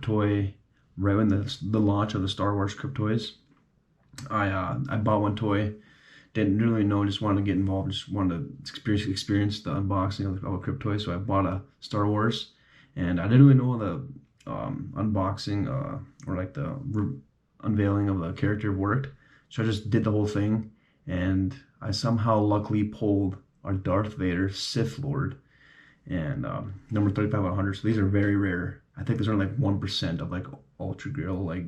Cryptoy right when the launch of the Star Wars Cryptoys. I bought one toy, didn't really know, just wanted to get involved, just wanted to experience the unboxing of a Cryptoy. So I bought a Star Wars, and I didn't really know the unboxing or like the unveiling of the character worked. So I just did the whole thing, and I somehow luckily pulled our Darth Vader Sith Lord, and number 35 out of 100. So these are very rare. I think there's only like 1% of like Ultra Grill like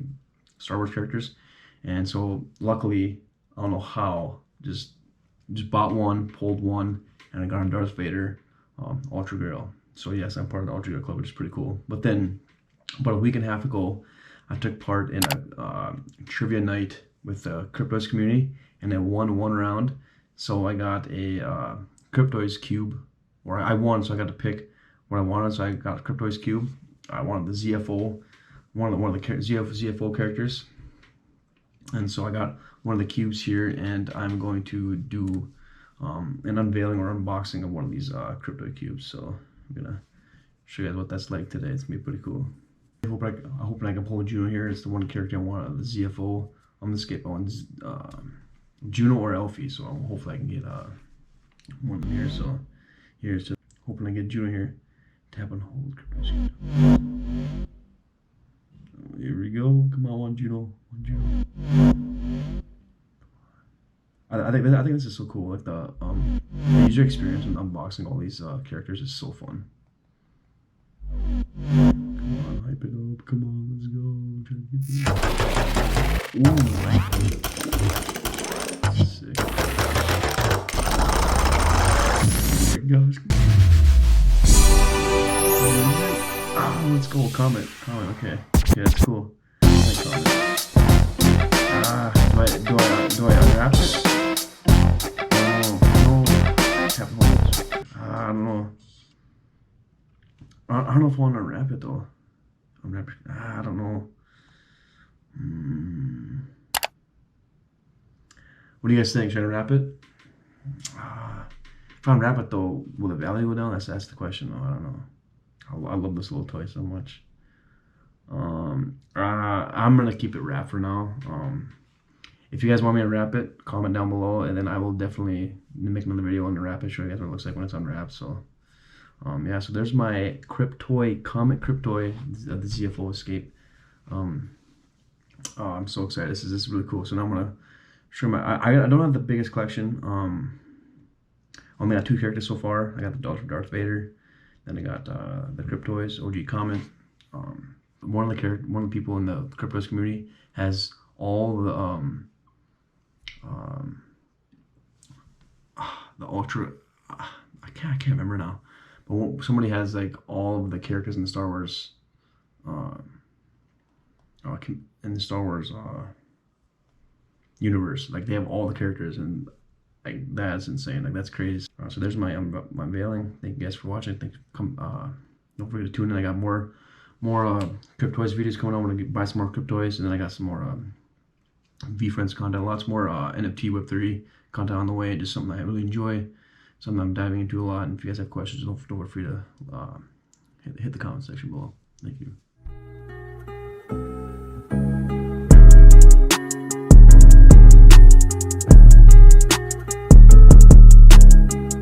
Star Wars characters, and so luckily, I don't know how, just bought one, pulled one, and I got a Darth Vader Ultra Grill. So yes, I'm part of the Ultra Grill Club, which is pretty cool. But then about a week and a half ago, I took part in a trivia night with the Cryptoy community, and I won one round. So I got a Cryptoy Cube, or I won, so I got to pick what I wanted. So I got Cryptoy Cube. I wanted the ZFO, one of the ZFO characters, and so I got one of the cubes here, and I'm going to do an unveiling or unboxing of one of these Cryptoy cubes. So I'm gonna show you guys what that's like today. It's gonna be pretty cool. I hope I can pull Juno here. It's the one character I want, the ZFO. I'm gonna skip on Juno or Elfie, so hopefully I can get one here. So here's just hoping I get Juno here. Tap and hold Cryptoy. Here we go. Come on, one Juno. One Juno. I think this is so cool. Like the user experience and unboxing all these characters is so fun. Come on, hype it up. Come on, let's go. Ooh. Sick. Oh my gosh. Oh, let's go. Comment. Okay. Yeah, it's cool. I like comment. Do I unwrap it? No. I don't know. I don't know if I want to unwrap it though. I don't know. What do you guys think? Should I unwrap it? If I unwrap it though, will the value go down? That's the question though. I don't know. I love this little toy so much. I'm gonna keep it wrapped for now. If you guys want me to wrap it, comment down below, and then I will definitely make another video on the wrap it, show you guys what it looks like when it's unwrapped. So yeah, so there's my Cryptoy Comet Cryptoy, the ZFO Escape. I'm so excited. This is really cool. So now I'm gonna show I don't have the biggest collection. I only got 2 characters so far. I got the Darth Vader, then I got the Cryptoys OG Comet. One of the people in the Cryptoys community has all the Ultra. I can't remember now, but somebody has like all of the characters in the Star Wars. In the Star Wars universe, like they have all the characters, and like that's insane. Like that's crazy. So there's my unveiling. Thank you guys for watching. Don't forget to tune in. I got more Cryptoys videos coming on. I'm gonna buy some more Cryptoys, and then I got some more VFriends content, lots more NFT Web3 content on the way. Just something I really enjoy, something I'm diving into a lot. And if you guys have questions, don't feel free to hit the comment section below. Thank you.